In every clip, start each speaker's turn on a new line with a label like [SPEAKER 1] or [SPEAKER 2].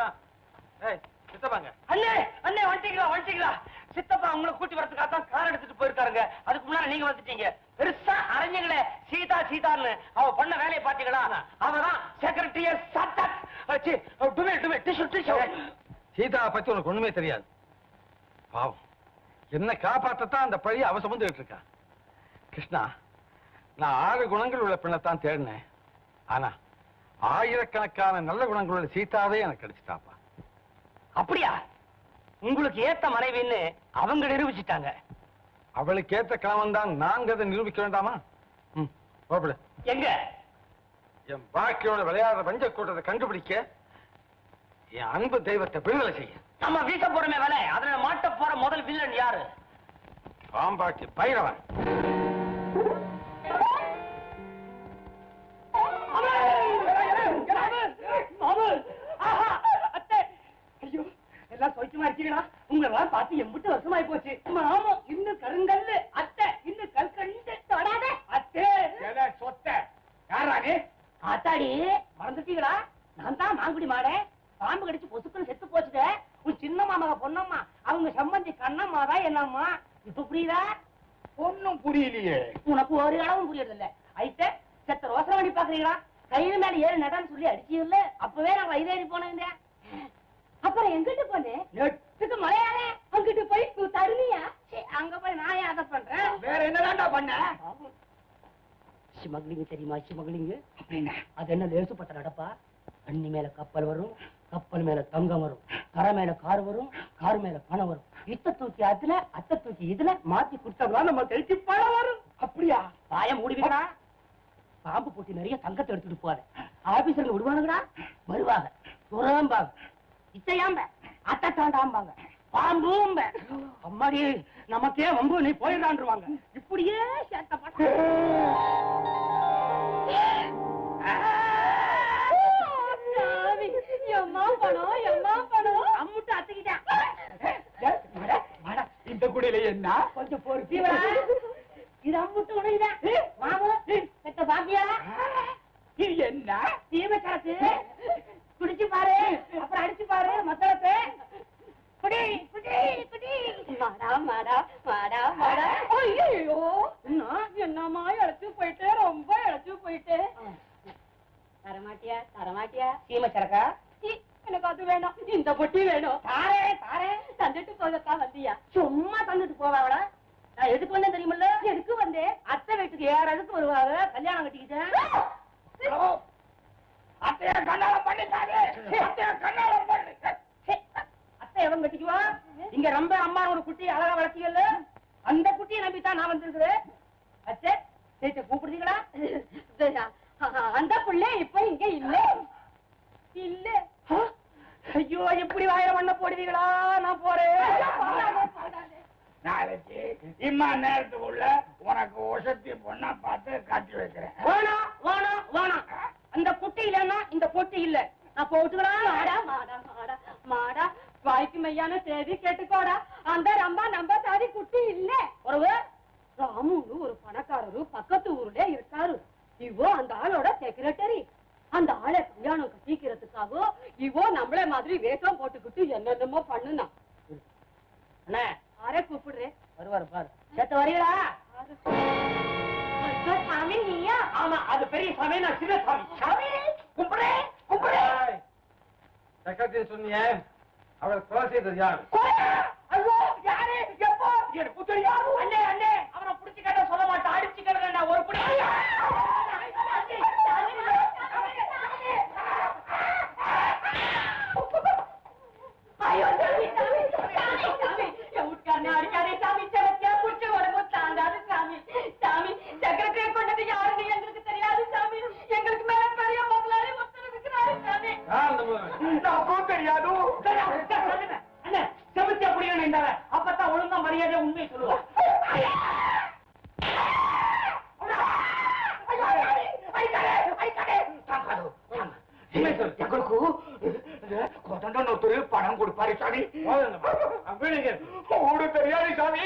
[SPEAKER 1] கிருஷ்ணா. சித்தப்பாங்க.
[SPEAKER 2] அண்ணே அண்ணே வந்துட்டீங்களா? சித்தப்பா உங்களை கூட்டி வரதுக்காக கார் எடுத்துட்டு போயிருக்காருங்க. அதுக்கு முன்னாடி நீங்க வந்துட்டீங்க. பெருசா அரைஞ்சங்களே சீதான்னு அவ பண்ண வேலையை பாத்தீங்களா? அவதான் செக்ரட்டரிய
[SPEAKER 1] சீதா பத்தி உனக்கு ஒண்ணுமே தெரியாது. பாவம், என்ன காப்பாற்றத்தான் அந்த பழி அவ சுமந்துகிட்டு இருக்கா. கிருஷ்ணா, நான் 6 குணங்கள் உள்ள பெண்ணைத்தான் தேடினேன். ஆனா ஆயிரக்கணக்கான நல்ல குணங்கள் உள்ள சீதாவே எனக்கு கிடைச்சிட்டாப்பா.
[SPEAKER 2] அப்படியா? உங்களுக்கு ஏத்த மனைவின்னு அவங்க நிரூபிச்சுட்டாங்க.
[SPEAKER 1] அவளுக்கு ஏத்த கணவன் தான் நாங்க அதை நிரூபிக்க வேண்டாமா?
[SPEAKER 2] எங்க
[SPEAKER 1] என் வாழ்க்கையோட விளையாடுற வஞ்ச கூட்டத்தை கண்டுபிடிக்க, என் அன்பு தெய்வத்தை விடுதலை செய்ய.
[SPEAKER 2] நம்ம வீச போறமே வேலை, அதுல மாட்ட போற முதல் வில்லன் யாரு?
[SPEAKER 1] பாம்பாட்டி பைரவன்.
[SPEAKER 2] ஐயோ, எல்லாம் சௌக்கியமா இருக்கீங்களா? உங்களெல்லாம் பார்த்து எம்பிட்டு வருஷமாயி போச்சு. மாமா இன்னும் கருங்கல்லு, அத்தை இன்னும் கல்கண்டு. தொடாத அத்தை. சொத்த யாரானே? ஆத்தாடி மறந்துட்டீங்களா? நான் தான் மாங்குடி மாடே. பாம்பு கடிச்சு பொசுக்குன்னு செத்து போச்சுட. உன் சின்ன மாமாவ பொண்ணம்மா, அவங்க சம்பந்தி கண்ணம்மா தான் என்னம்மா. இப்ப புரியுதா?
[SPEAKER 3] ஒன்னும் புரியலையே.
[SPEAKER 2] உனக்கு ஒரு அளவும் புரியறது இல்ல. ஐத்த செத்த ரோசனை பண்ணி பாக்குறீங்களா? கையில மேல ஏறி நடான்னு சொல்லி அடிச்சீங்கல்ல, அப்பவே நான் வயதேறி போனேன். அப்புறம் எங்கிட்டு போனேன்? நெட்டுக்கு மலையாளே. அங்கிட்டு போய் தருணியா? அங்க போய் நான் அதை பண்றேன்.
[SPEAKER 3] வேற என்னதான்டா பண்ண?
[SPEAKER 2] ஸ்மக்லிங் தெரியுமா? ஸ்மக்லிங் அப்படின்னா அது என்ன லேசுப்பட்ட நடப்பா? தண்ணி மேல கப்பல் வரும், கப்பல் மேல தங்கம் வரும், கரை மேல கார் வரும், கார் மேல பணம் வரும். இத்த தூக்கி அதுல, அத்தை தூக்கி இதுல மாத்தி கொடுத்தா நம்ம கைக்கு பணம் வரும்.
[SPEAKER 3] அப்படியா?
[SPEAKER 2] பாய மூடிவிடா. பாம்பு போட்டி நிறைய தங்கத்தை எடுத்துட்டு போவாரு. ஆபீசர்ல விடுவானுங்கடா, வருவாங்க, துறம்பாங்க, இத்தையாம்ப அத்தாண்டாம்பாங்க, பாம்பும்ப. அம்மாடி நமக்கே வம்பு, நீ போயிடான்ருவாங்க. இப்படியே சேர்த்த அம்முட்டு அத்துக்கிட்டேன்.
[SPEAKER 3] இந்த குடியில என்ன
[SPEAKER 2] கொஞ்சம் பொறுப்பி இது அம்முட்டு உனக்குதான். மாமு செத்த பாக்கியா?
[SPEAKER 3] இது என்ன
[SPEAKER 2] தீமை சரக்கு. குடிச்சு பாரு, அப்புறம் அடிச்சு பாரு மத்தளத்தை. குடி குடி குடி. மாடா மாடா மாடா மாடா. ஐயோ என்னம்மா இழைச்சு போயிட்டு, ரொம்ப இழைச்சு போயிட்டு. தரமாட்டியா தரமாட்டியா? சீமை சரக்கா? எனக்கு அது வேணும், இந்த பொட்டி வேணும். தாரே தாரே. தந்துட்டு போகத்தான் வந்தியா? சும்மா தந்துட்டு போவாங்களா? நான் எதுக்கு வந்தேன் தெரியுமில்ல? எதுக்கு வந்தேன்? அத்தை வீட்டுக்கு யாராவது வருவாங்க, கல்யாணம் கட்டிக்கிட்டேன்.
[SPEAKER 3] அத்தைய கண்ணாலம் பண்ணிட்டாரு. அத்தைய கண்ணாலம் பண்ணு.
[SPEAKER 2] அத்தை எவன் கட்டிக்குவா? இங்க ரொம்ப அம்மா ஒரு குட்டி அழகா வளர்த்தீங்கல்ல, அந்த குட்டியை நம்பித்தான் நான் வந்திருக்கிறேன். அத்தை சேச்ச கூப்பிடுறீங்களா? அந்த புள்ள இப்ப இங்க இல்ல இல்ல. ஐயோ, எப்படி வாயில மண்ண போடுவீங்களா? நான் போறேன்.
[SPEAKER 3] நாளைக்கு இம்மா நேரத்துக்குள்ள உனக்கு ஒசத்தி பொண்ணா பார்த்து காட்டி வைக்கிறேன்.
[SPEAKER 2] வேணாம் வேணாம் வேணாம். அந்த குட்டி இல்லன்னா இந்த பொட்டி இல்ல. நான் போட்டுக்கலாம். மாடா மாடா மாடா மாடா. வாய்க்கு மையான செய்தி கேட்டுக்கோடா. அந்த ரம்பா நம்ப சாதி குட்டி இல்ல. ஒரு ராமுன்னு ஒரு பணக்காரரு பக்கத்து ஊர்ல இருக்காரு. இவோ அந்த ஆளோட செக்ரட்டரி. அந்த ஆளை கல்யாணம் கட்டிக்கிறதுக்காக இவோ நம்மள மாதிரி வேஷம் போட்டுக்கிட்டு என்னென்னமோ பண்ணுனா. அண்ணா யாரே கூப்பிடுறேன்? வருவாரு பாரு. சேத்த வரீங்களா? சாமி நீயா? ஆமா, அது பெரிய சாமி, நான் சின்ன சாமி. சாமி கும்பிடு கும்பிடு.
[SPEAKER 1] செக்ரட்டரி சொன்னியே, அவள் கொலை செய்தது யாரு?
[SPEAKER 2] ஐயோ, யாரு எப்போ? எனக்கு தெரியாது. அண்ணே அண்ணே, அவனை பிடிச்சு கேட்ட சொல்ல மாட்டேன், அடிச்சு கேட்ட ஒரு பிடி. ஐயோ சாமி சாமி சாமி சாமி, எவுட்காரனே அடிக்காதே சாமி. செவத்தியா புடிச்சு உடம்பு தாங்காது சாமி. சாமி செக்ரட்டரியை கொண்டது யாருன்னு எங்களுக்கு தெரியாது சாமி. எங்களுக்கு மேல பெரிய முதலாளி ஒருத்தர் இருக்கிறாரு சாமி.
[SPEAKER 3] நமக்கும் தெரியாது.
[SPEAKER 2] அண்ணே செவத்தியா புடிக்கணும் இந்த அப்பதான் ஒழுங்கா மரியாதை உண்மையை சொல்லுவான்.
[SPEAKER 3] எங்களுக்கு ஒருத்தர் பணம் கொடுப்பாரு சாமி. ஊடு தெரியாது சாமி.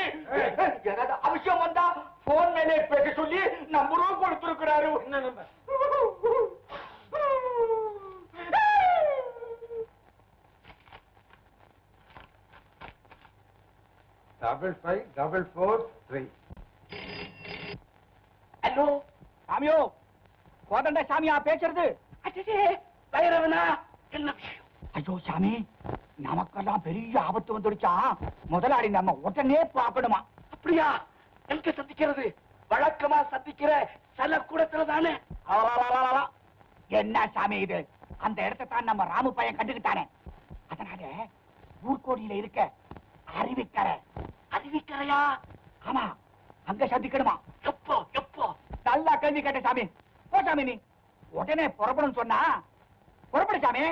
[SPEAKER 3] ஏதாவது அவசியம் வந்தா போன் மேலே பேச சொல்லி நம்பரும் கொடுத்திருக்கிறாரு.
[SPEAKER 1] என்ன நம்பர்? 554443.
[SPEAKER 3] ஹலோ சாமியோ, கோதண்ட சாமியா பேசுறது? பைரவனா, என்ன விஷயம்? ஐயோ சாமி, நமக்கெல்லாம் பெரிய ஆபத்து வந்துடுச்சா. முதலாளி நம்ம உடனே பார்க்கணுமா? அப்படியா? எங்க சந்திக்கிறது? வழக்கமா சந்திக்கிற சில கூடத்துல தானே. என்ன சாமி இது? அந்த இடத்தை தான் நம்ம ராமு பையன் கண்டுகிட்டானே. அதனால ஊர்கோடியில இருக்க அறிவிக்கரை. அறிவிக்கரையா? ஆமா, அங்க சந்திக்கணுமா? எப்போ எப்போ? நல்லா கேள்வி கேட்ட சாமி. போ சாமி, நீ உடனே புறப்படும் சொன்னா புறப்படு சாமி.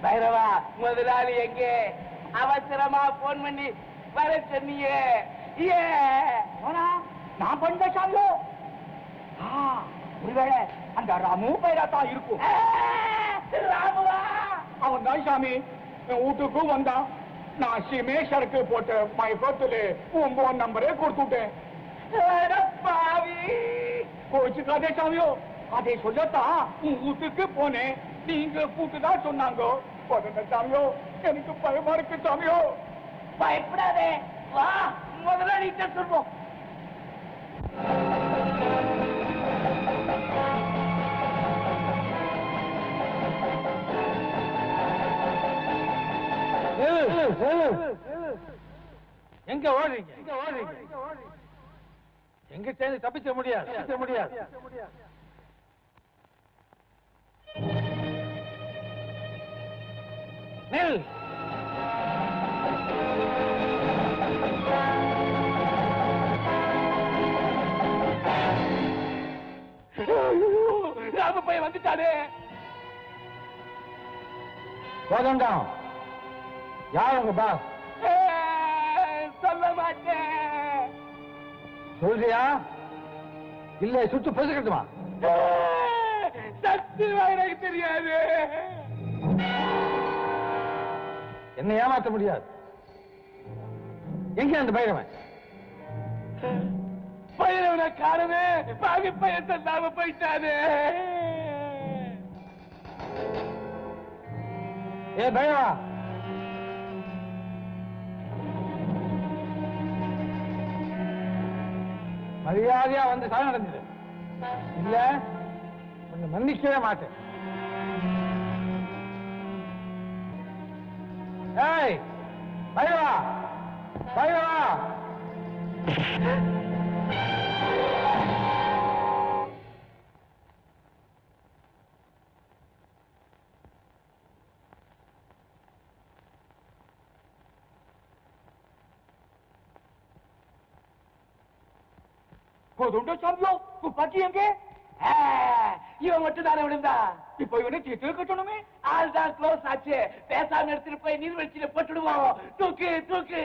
[SPEAKER 3] பைரவா, முதலாளி எங்கே? அவசரமா போன் பண்ணி வர சொன்னியே. நான் பண்ண சாமியோ. ஒருவேளை அந்த ராமு பைரா தான் இருக்கும். ராமுவா? அவன் தான் சாமி. என் வீட்டுக்கும் வந்தான். நான் சிமேஷருக்கு போட்ட மை பர்த்ல உன் போன் நம்பரே கொடுத்துட்டேன். கோச்சுக்காதே சாமியோ. அதை சொல்லத்தான் உன் வீட்டுக்கு போனேன். நீங்க கூட்டுதான் சொன்னாங்க. சாமியோ, எனக்கு பயமா இருக்கு சாமியோ. பயப்படாதே, வா முதலாளி சொல்வோம்.
[SPEAKER 1] எங்க ஓடுறீங்க? எங்க சேர்ந்து தப்பிக்க முடியாது. நெல்
[SPEAKER 3] ராம பையன் வந்துட்டானே.
[SPEAKER 1] கோதண்டம், யார் உங்க பாஸ்?
[SPEAKER 3] சொல்ல மாட்டேன்.
[SPEAKER 1] சொல்றியா இல்ல சுட்டு பேசுகிறதுமா?
[SPEAKER 3] சத்தியமா எனக்கு தெரியாது.
[SPEAKER 1] என்ன ஏமாற்ற முடியாது. எங்க அந்த பைரவன்?
[SPEAKER 3] பைரவனை காணவே, பாவி பையன் சொல்லாம போயிட்டாரு.
[SPEAKER 1] ஏ பைரவா, மரியாதையா வந்து சரண் அடைஞ்சது. இல்ல உன்னை மன்னிக்கவே மாட்டேன். ஏய் பைரவா, பைரவா!
[SPEAKER 3] சாமியோ, துப்பாக்கி எங்க? இவன் மட்டும் தானே விழுந்தா. இப்ப இவனை தீர்த்து கட்டணுமே. ஆள் தான் க்ளோஸ் ஆச்சு. பேசாம எடுத்துட்டு போய் நீர்வீழ்ச்சியில போட்டுடுவோம். தூக்கு தூக்கு.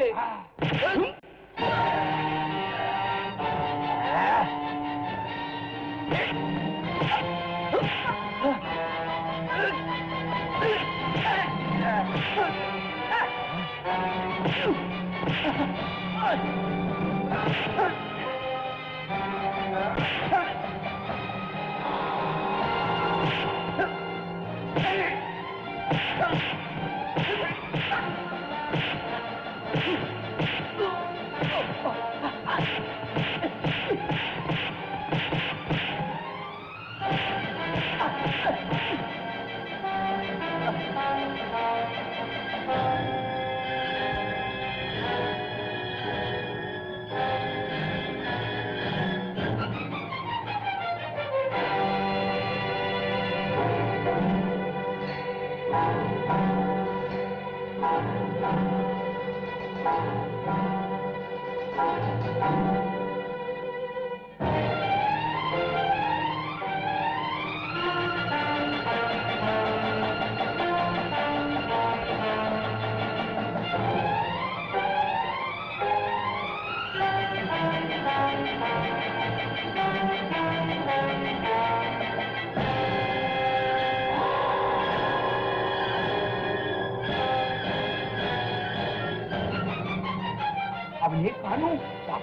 [SPEAKER 3] அவனே காணும்.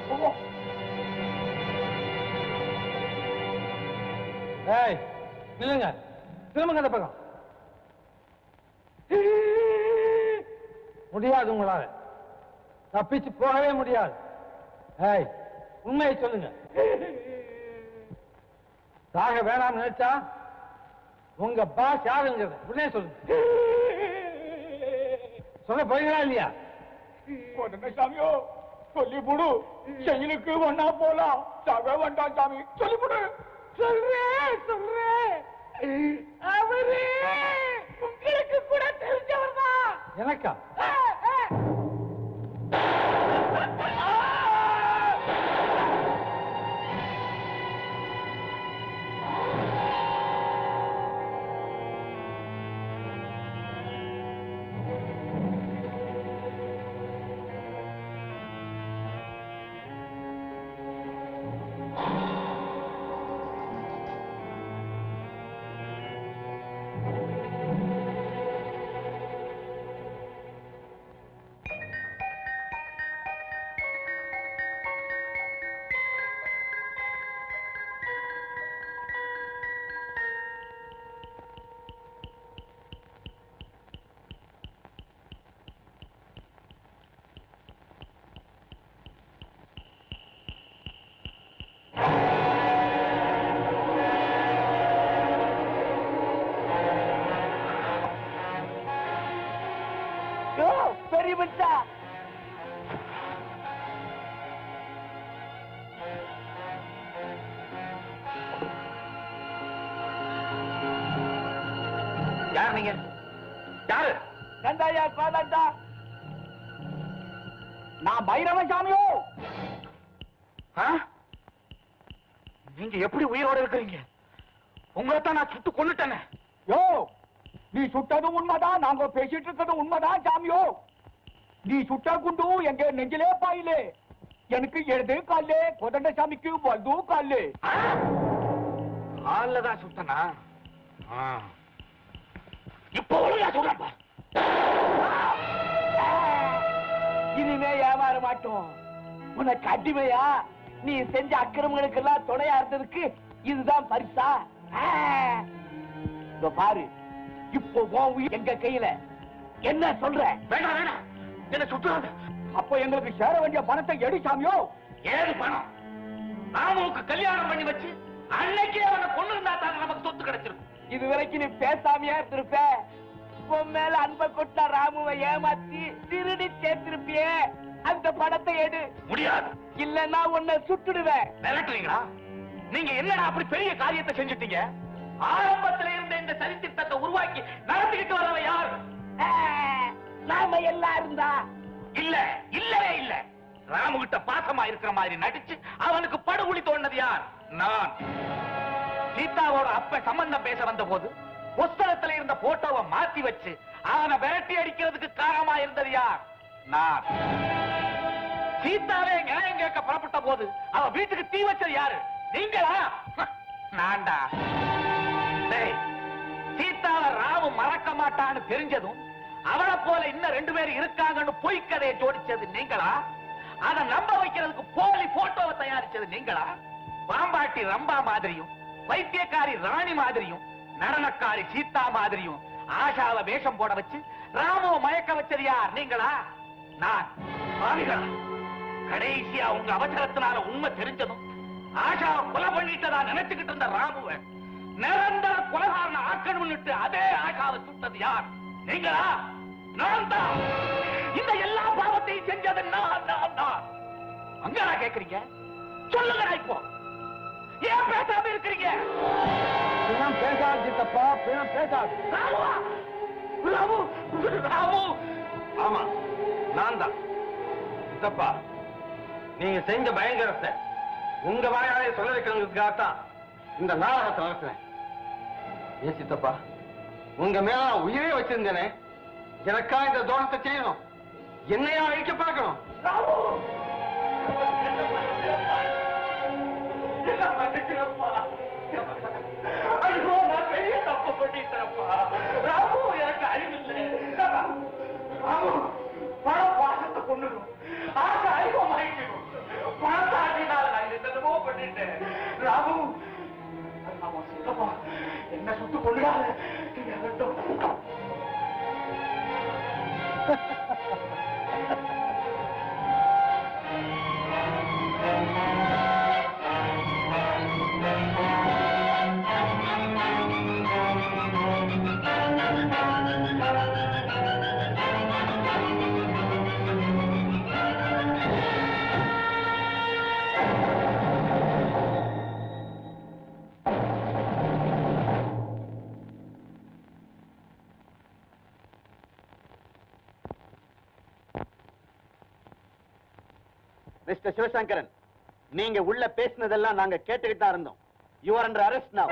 [SPEAKER 3] போவோம்.
[SPEAKER 1] ஏய் நில்லுங்க, திரும்புங்க அந்த பக்கம். முடியாது, உங்களால தப்பிச்சு போகவே முடியாது. ஏய் உண்மையை சொல்லுங்க. சாக வேணாம் நினைச்சா உங்க பாஸ் யாருங்கிறத உடனே சொல்லுங்க. சொல்ல போறீங்களா இல்லையா?
[SPEAKER 3] சாமியோ சொல்லிவிடு. செயலுக்கு ஒன்னா போலாம். சாக வேண்டாம் சாமி, சொல்லிவிடு.
[SPEAKER 2] சொல்றேன். அவரு உங்களுக்கு கூட தெரிஞ்சவர் தான்.
[SPEAKER 1] எனக்கா?
[SPEAKER 3] பெரிய மச்சா
[SPEAKER 1] யார் நீங்க? யாரு?
[SPEAKER 3] கந்தாயா கோதண்டா. நான் பைரவன் சாமியோ.
[SPEAKER 1] நீங்க எப்படி உயிரோட இருக்கிறீங்க? உங்களைத்தான் நான் சுட்டு கொன்னுட்டேனே.
[SPEAKER 3] யோ, நீ சுட்டதும் உண்மைதான், நாங்க பேசிட்டு இருக்கிறது உண்மைதான் சாமியோ. நீ சுட்ட குண்டு எங்க நெஞ்சிலே பாயிலே. எனக்கு எழுது காலே, கோதண்ட சாமிக்கு வலது காலே.
[SPEAKER 1] காலதான் சுட்டனா? இப்போ ஒழுங்கா சொல்றப்ப
[SPEAKER 3] இனிமே ஏமாற மாட்டோம். உனக்கு அடிமையா நீ செஞ்ச அக்கிரமங்களுக்கு எல்லாம் துணையா இருந்ததுக்கு இதுதான் பரிசா? பாரு, இப்போ எங்க கையில. என்ன சொல்ற?
[SPEAKER 1] வேண்டாம் வேண்டாம், என்ன சுட்டுறாங்க.
[SPEAKER 3] அப்போ எங்களுக்கு சேர வேண்டிய பணத்தை எடு சாமியோ.
[SPEAKER 1] ஏது பணம்? ராமுவுக்கு கல்யாணம் பண்ணி வச்சு அன்னைக்கே அவனை கொண்டு இருந்தா தான் நமக்கு சொத்து கிடைச்சிருக்கும்.
[SPEAKER 3] இது வரைக்கும் நீ பேசாமையா இருந்திருப்ப. உன் மேல அன்பை கொட்ட ராமுவை ஏமாத்தி திருடி சேர்த்திருப்பியே. அந்த பணத்தை எடு.
[SPEAKER 1] முடியாது.
[SPEAKER 3] இல்லன்னா உன்னை சுட்டுடுவேன்.
[SPEAKER 1] மிரட்டுறீங்களா? நீங்க என்னடா அப்படி பெரிய காரியத்தை செஞ்சுட்டீங்க? ஆரம்பத்துல இருந்த இந்த சரித்திரத்தை உருவாக்கி நடத்திக்கிட்டு வரவன் யார்?
[SPEAKER 3] நாம எல்லாரும் தான்.
[SPEAKER 1] இல்ல, இல்லவே இல்ல. ராமு கிட்ட பாசமா இருக்கிற மாதிரி நடிச்சு அவனுக்கு படுகுழி தோண்டது யார்? நான். சீதாவோட அப்ப சம்பந்தம் பேச வந்த போது புஸ்தகத்துல இருந்த போட்டோவை மாத்தி வச்சு அவனை விரட்டி அடிக்கிறதுக்கு காரணமா இருந்தது யார்? நான். சீதாவே நியாயம் கேட்க புறப்பட்ட போது அவ வீட்டுக்கு தீ வச்சது யாரு? நீங்களா? நான்டா. சீதாவை ராமு மறக்க மாட்டான்னு தெரிஞ்சதும் அவளை போல இன்னும் 2 பேர் இருக்காங்கன்னு பொய் கதையை ஜோடிச்சது நீங்களா? அதை நம்ப வைக்கிறதுக்கு போலி போட்டோவை தயாரிச்சது நீங்களா? பாம்பாட்டி ரம்பா மாதிரியும் வைத்தியக்காரி ராணி மாதிரியும் நடனக்காரி சீதா மாதிரியும் ஆஷாவை வேஷம் போட வச்சு ராமுவை மயக்க வச்சது யார்? நீங்களா? நான். பாவிகளா, கடைசியா உங்க அவசரத்தினால உண்மை தெரிஞ்சதும் ஆஷாவை கொலை பண்ணிட்டதா நினைச்சுக்கிட்டு இருந்த ராமுவை நிரந்தர கொலைகாரனை ஆக்கணும்னுட்டு அதே ஆஷாவை சுட்டது யார்? நீங்களா? நான் தான். இந்த எல்லா பாவத்தையும் செஞ்சது நான். அங்கடா கேக்குறீங்க? சொல்லுங்க. இப்போ ஏன் பேசாம இருக்கிறீங்க? பேசாது சித்தப்பா, பேசாது. ராமு. ஆமா, நான் தான். சித்தப்பா, நீங்க செஞ்ச பயங்கரத்தை உங்க வாயாலே சொல்ல வைக்கிறதுக்காகத்தான் இந்த நாடகத்தை நடத்தினேன். ஏன் சித்தப்பா, உங்க மேல உயிரே வச்சிருந்தேனே, எனக்கா இந்த தோஷத்தை செய்யணும்? என்னையா அழிக்க பார்க்கணும்? ஐயோ, நான் பெரிய தப்பு பண்ணிட்டேன்ப்பா. ராமு, எனக்கு அறிவில்லை. ராமு, பண பாசத்தை கொண்டு ஆசை அறிவமாய்
[SPEAKER 3] என்ன சுட்டு கொள்ளாத.
[SPEAKER 4] மிஸ்டர் சிவசங்கரன், நீங்க உள்ள பேசினதெல்லாம் நாங்க கேட்டுக்கிட்டு தான் இருந்தோம். யூ ஆர் அண்டர் அரெஸ்ட் நவ.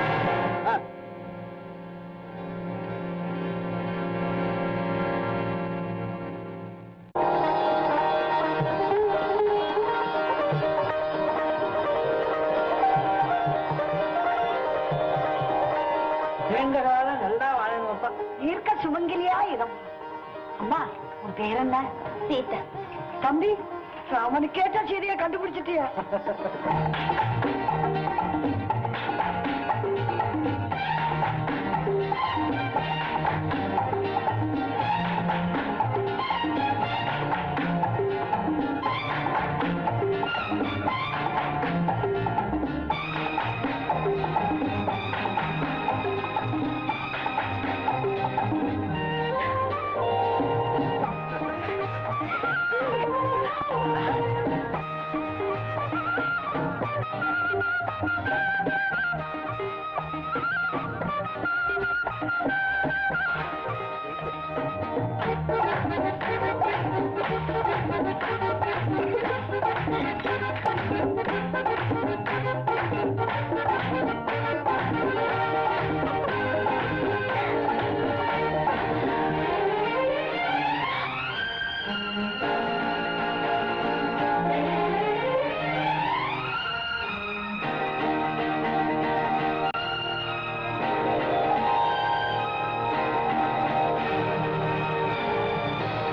[SPEAKER 2] நீண்ட காலம் நல்லா வாழணும்ப்பா. தீர்க்க சுமங்கலியா இடம். அம்மா, உன் பேர் என்ன? சீதா. தம்பி, ராமனு கேட்ட செய்தியை கண்டுபிடிச்சிட்டியா?